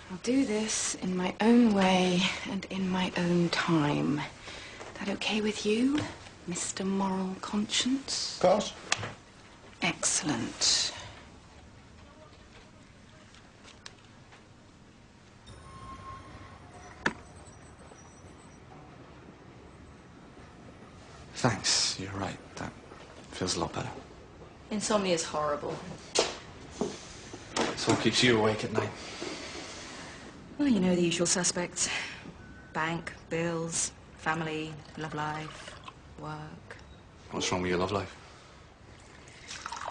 I'll do this in my own way and in my own time. That okay with you, Mr. Moral Conscience? Of course. Excellent. Thanks, you're right. That feels a lot better. Insomnia is horrible. So what keeps you awake at night? Well, you know the usual suspects. Bank, bills, family, love life, work. What's wrong with your love life?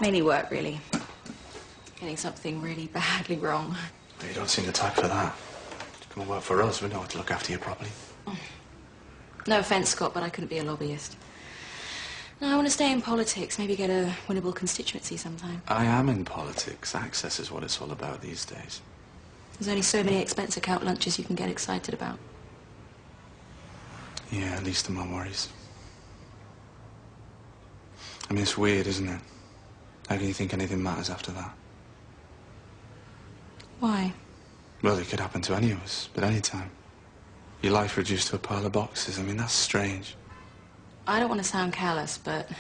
Mainly work, really. Getting something really badly wrong. You don't seem the type for that. Come and work for us. We know how to look after you properly. No offence, Scott, but I couldn't be a lobbyist. No, I want to stay in politics, maybe get a winnable constituency sometime. I am in politics. Access is what it's all about these days. There's only so many expense account lunches you can get excited about. Yeah, at least I'm my worries. I mean, it's weird, isn't it? How can you think anything matters after that? Why? Well, it could happen to any of us, at any time. Your life reduced to a pile of boxes. I mean, that's strange. I don't want to sound callous, but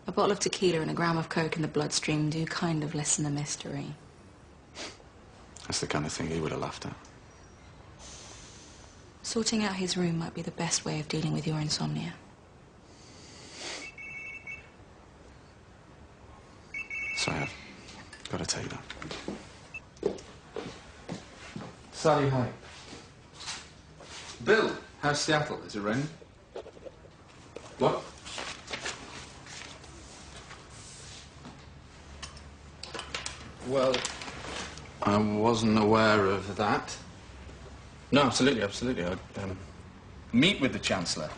a bottle of tequila and a gram of coke in the bloodstream do kind of lessen the mystery. That's the kind of thing he would have laughed at. Sorting out his room might be the best way of dealing with your insomnia. Sorry, I've got to tell you that. Sally, hi. Bill, how's Seattle? Is it raining? What? Well, I wasn't aware of that. No, absolutely, absolutely. I'd meet with the Chancellor.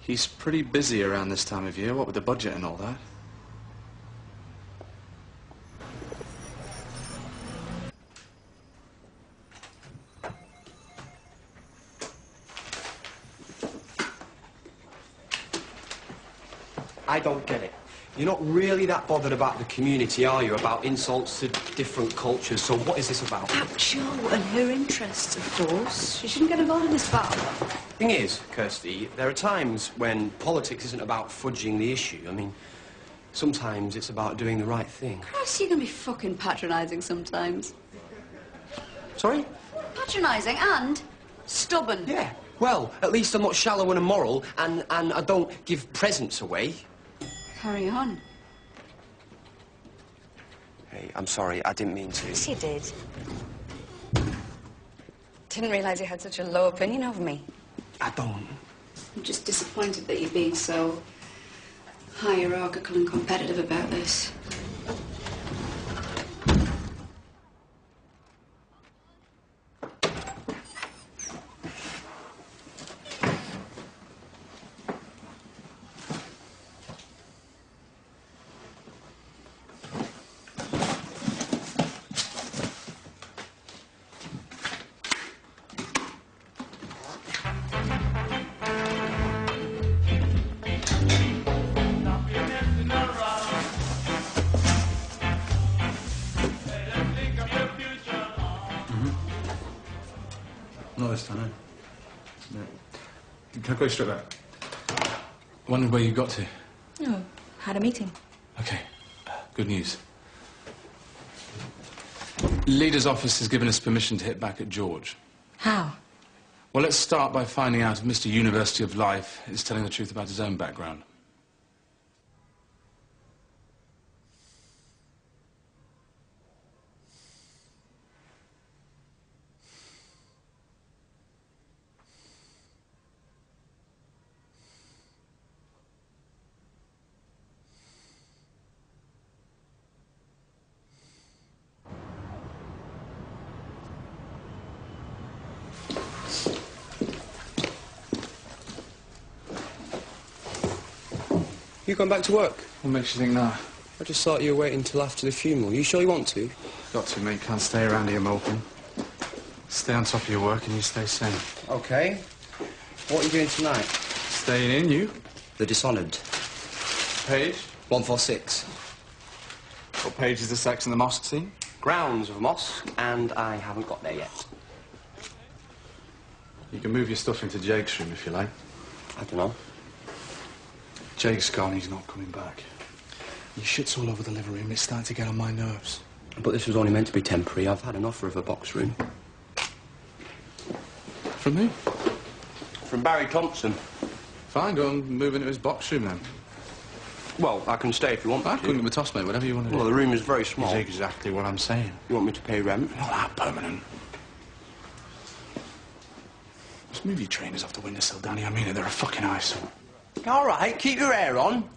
He's pretty busy around this time of year, what with the budget and all that. I don't get it. You're not really that bothered about the community, are you? About insults to different cultures. So what is this about? About Jo and her interests, of course. She shouldn't get involved in this battle. Thing is, Kirsty, there are times when politics isn't about fudging the issue. I mean, sometimes it's about doing the right thing. Christ, you can be fucking patronising sometimes. Sorry? Patronising and stubborn. Yeah. Well, at least I'm not shallow and immoral, and I don't give presents away. Carry on. Hey, I'm sorry. I didn't mean to. Yes, you did. Didn't realise you had such a low opinion of me. I don't. I'm just disappointed that you're being so hierarchical and competitive about this. Not this time, no. Can I go straight back? Wondered where you got to. Oh, had a meeting. Okay, good news. Leader's office has given us permission to hit back at George. How? Well, let's start by finding out if Mr. University of Life is telling the truth about his own background. You going back to work? What makes you think that? I just thought you were waiting till after the funeral. You sure you want to? Got to, mate. Can't stay around here moping. Stay on top of your work and you stay sane. Okay. What are you doing tonight? Staying in, you? The Dishonoured. Page? 146. What page is the sex in the mosque scene? grounds of a mosque, and I haven't got there yet. You can move your stuff into Jake's room if you like. I don't know. Jake's gone, he's not coming back. Your shit's all over the living room, it's starting to get on my nerves. But this was only meant to be temporary. I've had an offer of a box room. From who? From Barry Thompson. Fine, go and move into his box room then. Well, I can stay if you want me I to. couldn't give a toss, mate, whatever you want to do. Well, the room is very small. That's exactly what I'm saying. You want me to pay rent? Not that permanent. Those movie trainers off the windowsill, Danny, I mean it, they're a fucking eyesore. All right, keep your hair on.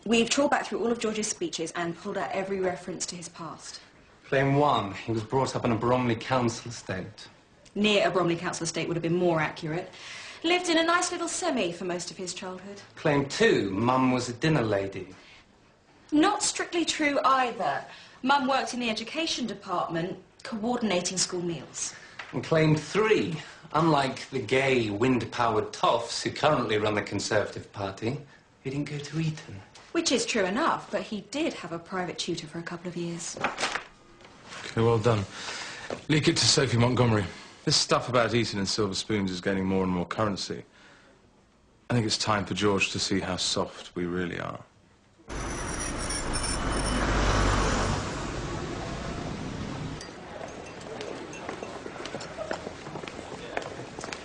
We've trawled back through all of George's speeches and pulled out every reference to his past. Claim 1. He was brought up in a Bromley council estate. Near a Bromley council estate would have been more accurate. Lived in a nice little semi for most of his childhood. Claim 2. Mum was a dinner lady. Not strictly true either. Mum worked in the education department, coordinating school meals. And claim 3. Unlike the gay, wind-powered toffs who currently run the Conservative Party, he didn't go to Eton. Which is true enough, but he did have a private tutor for a couple of years. Okay, well done. Leak it to Sophie Montgomery. This stuff about Eton and silver spoons is gaining more and more currency. I think it's time for George to see how soft we really are.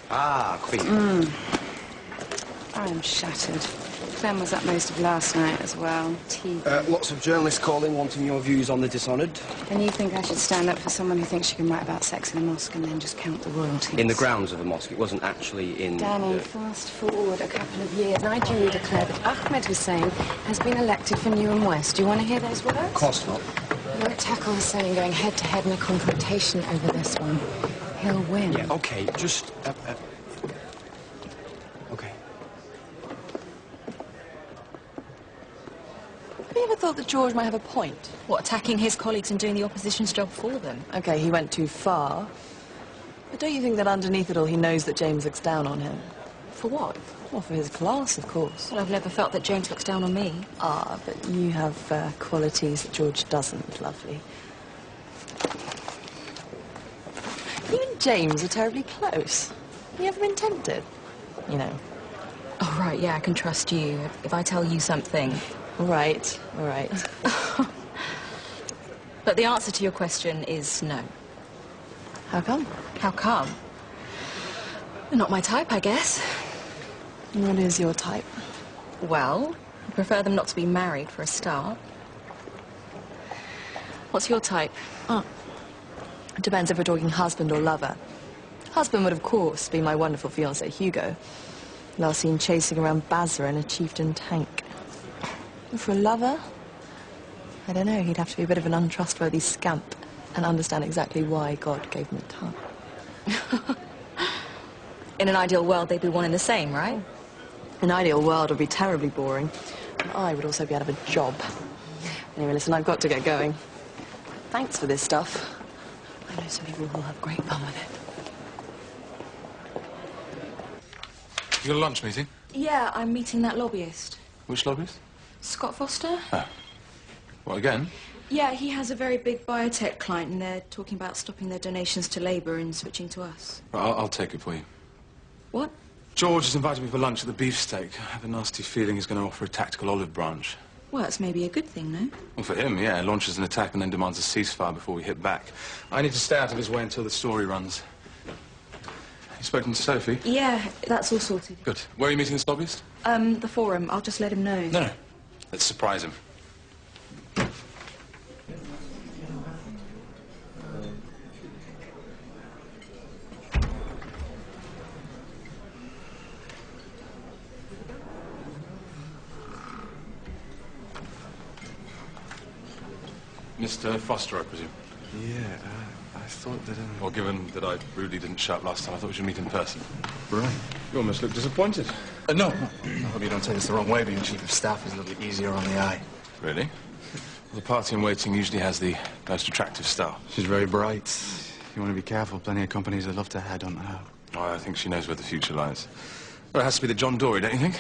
Ah, Queen. I am shattered. Clem was up most of last night as well. Tea. Lots of journalists calling, wanting your views on the dishonoured. And you think I should stand up for someone who thinks she can write about sex in a mosque and then just count the royalties? In the grounds of a mosque. It wasn't actually in... Danny, fast forward a couple of years, and I duly declare that Ahmed Hussein has been elected for Newham West. Do you want to hear those words? Of course not. I won't tackle Hussein going head-to-head in a confrontation over this one. He'll win. Yeah, OK, just... OK. Have you ever thought that George might have a point? What, attacking his colleagues and doing the opposition's job for them? Okay, he went too far. But don't you think that underneath it all he knows that James looks down on him? For what? Well, for his class, of course. Well, I've never felt that James looks down on me. Ah, but you have qualities that George doesn't, lovely. You and James are terribly close. You ever been tempted? You know. Oh, right, yeah, I can trust you. If I tell you something... All right, all right. But the answer to your question is no. How come? How come? They're not my type, I guess. What is your type? Well, I prefer them not to be married for a start. What's your type? Oh. It depends if we're talking husband or lover. Husband would, of course, be my wonderful fiancé, Hugo. Last seen chasing around Basra in a chieftain tank. And for a lover, I don't know, he'd have to be a bit of an untrustworthy scamp and understand exactly why God gave him a tongue. In an ideal world, they'd be one and the same, right? An ideal world would be terribly boring. And I would also be out of a job. Anyway, listen, I've got to get going. Thanks for this stuff. I know some people will have great fun with it. You got a lunch meeting? Yeah, I'm meeting that lobbyist. Which lobbyist? Scott Foster? Oh. What, again? Yeah, he has a very big biotech client and they're talking about stopping their donations to Labour and switching to us. Right, I'll take it for you. What? George has invited me for lunch at the beefsteak. I have a nasty feeling he's going to offer a tactical olive branch. Well, that's maybe a good thing, no? Well, for him, yeah. Launches an attack and then demands a ceasefire before we hit back. I need to stay out of his way until the story runs. You spoken to Sophie? Yeah, that's all sorted. Good. Where are you meeting this lobbyist? The forum. I'll just let him know. No. Let's surprise him. Mr. Foster, I presume? Yeah, I thought that... Well, given that I rudely didn't show up last time, I thought we should meet in person. Right. You almost look disappointed. No. I hope you don't take this the wrong way. Being chief of staff is a little bit easier on the eye. Really? Well, the party in waiting usually has the most attractive staff. She's very bright. You want to be careful. Plenty of companies that love to headhunt her. Oh, I think she knows where the future lies. Well, it has to be the John Dory, don't you think?